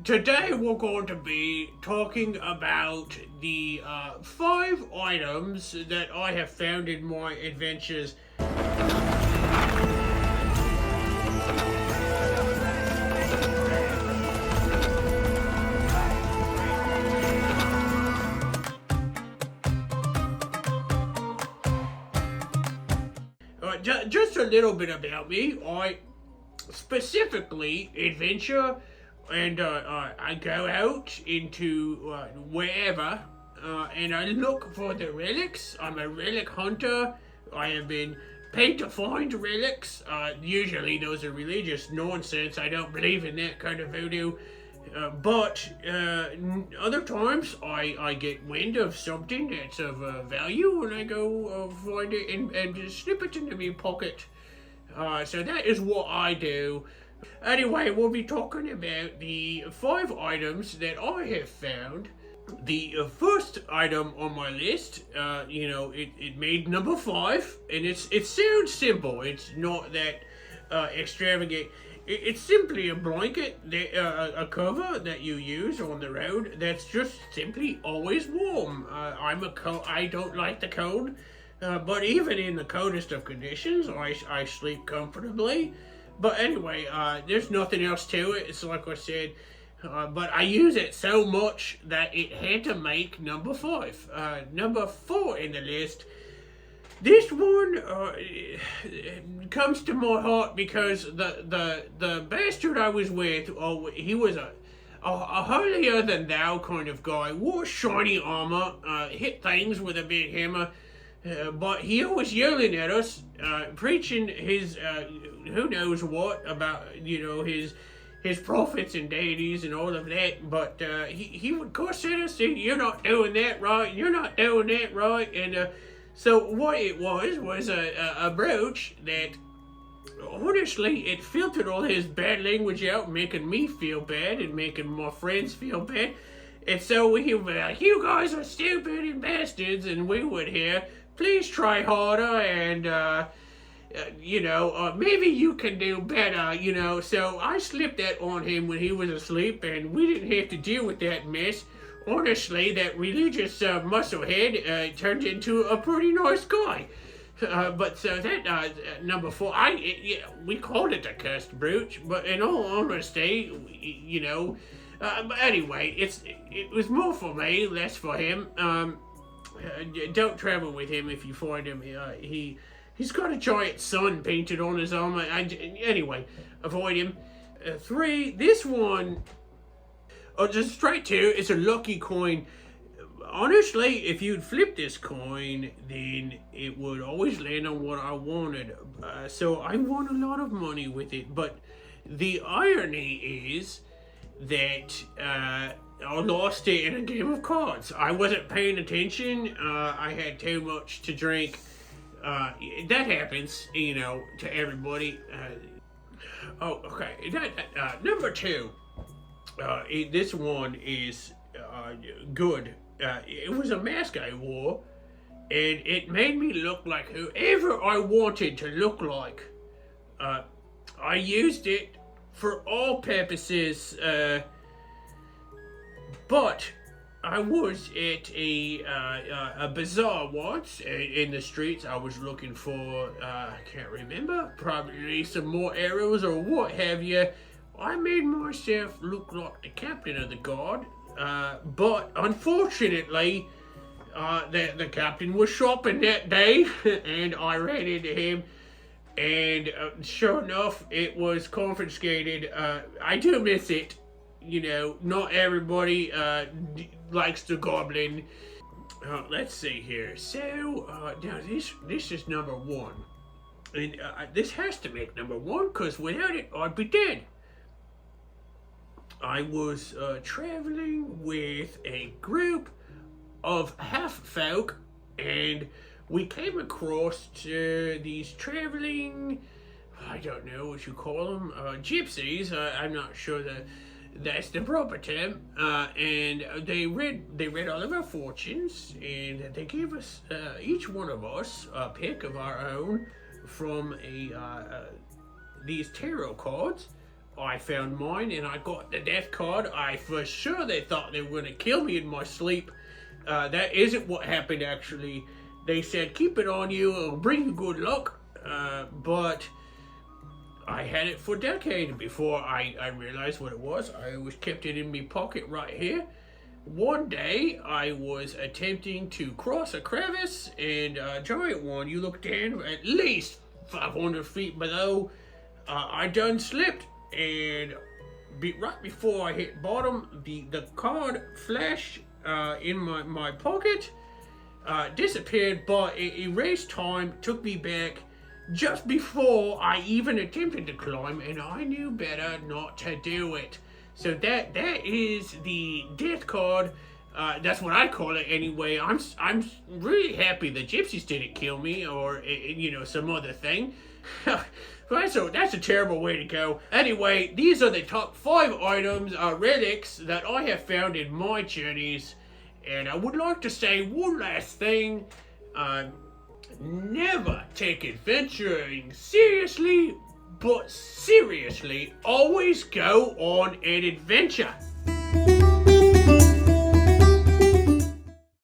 Today we're going to be talking about the 5 items that I have found in my adventures. Just a little bit about me. I specifically adventure and I go out into wherever and I look for the relics. I'm a relic hunter. I have been paid to find relics. Usually those are religious nonsense. I don't believe in that kind of voodoo. But other times I get wind of something that's of value and I go find it and just slip it into my pocket. So that is what I do. Anyway, we'll be talking about the 5 items that I have found. The first item on my list, it made number 5, and it sounds simple. It's not that extravagant. It's simply a blanket, a cover that you use on the road that's just simply always warm. I don't like the cold, but even in the coldest of conditions, I sleep comfortably. But anyway, there's nothing else to it. It's like I said, but I use it so much that it had to make number 5. Number 4 in the list. This one comes to my heart because the bastard I was with, he was a holier than thou kind of guy. Wore shiny armor, hit things with a big hammer, but he was yelling at us, preaching his who knows what about his prophets and deities and all of that. But he would cuss at us, saying, "You're not doing that right. You're not doing that right," and so what it was a brooch that, honestly, it filtered all his bad language out, making me feel bad and making my friends feel bad. And so he would be like, "You guys are stupid and bastards," and we would hear, "Please try harder," and maybe you can do better, So I slipped that on him when he was asleep, and we didn't have to deal with that mess. Honestly, that religious musclehead turned into a pretty nice guy. But so that number 4, we called it the cursed brooch, but in all honesty, but anyway, it was more for me, less for him. Don't travel with him if you find him. He's got a giant sun painted on his armor. Anyway, avoid him. 3, this one. Just straight to, it's a lucky coin. Honestly, if you'd flip this coin, then it would always land on what I wanted. So I won a lot of money with it. But the irony is that I lost it in a game of cards. I wasn't paying attention. I had too much to drink. That happens, to everybody. Okay. Number 2. This one is good. It was a mask I wore, and it made me look like whoever I wanted to look like. I used it for all purposes, but I was at a bazaar once in the streets. I was looking for, I can't remember, probably some more arrows or what have you. I made myself look like the captain of the guard, but unfortunately, the captain was shopping that day, and I ran into him, and sure enough, it was confiscated. I do miss it. Not everybody likes the goblin. Let's see here. So, now this is number 1, and this has to make number 1, because without it, I'd be dead. I was traveling with a group of half-folk, and we came across these traveling, I don't know what you call them, gypsies. I'm not sure that's the proper term. And they read all of our fortunes, and they gave us, each one of us, a pick of our own from these tarot cards. I found mine and I got the death card. I for sure they thought they were gonna kill me in my sleep. That isn't what happened actually. They said keep it on you, it'll bring you good luck. But I had it for decades before I realized what it was. I always kept it in my pocket right here. One day I was attempting to cross a crevice and a giant one. You look down at least 500 feet below. I done slipped and right before I hit bottom, the card flashed in my pocket, disappeared, but it erased time, took me back just before I even attempted to climb, and I knew better not to do it. So that is the death card. That's what I call it anyway. I'm really happy the gypsies didn't kill me or some other thing. So that's a terrible way to go. Anyway, these are the top 5 items, relics that I have found in my journeys. And I would like to say one last thing. Never take adventuring seriously, but seriously, always go on an adventure.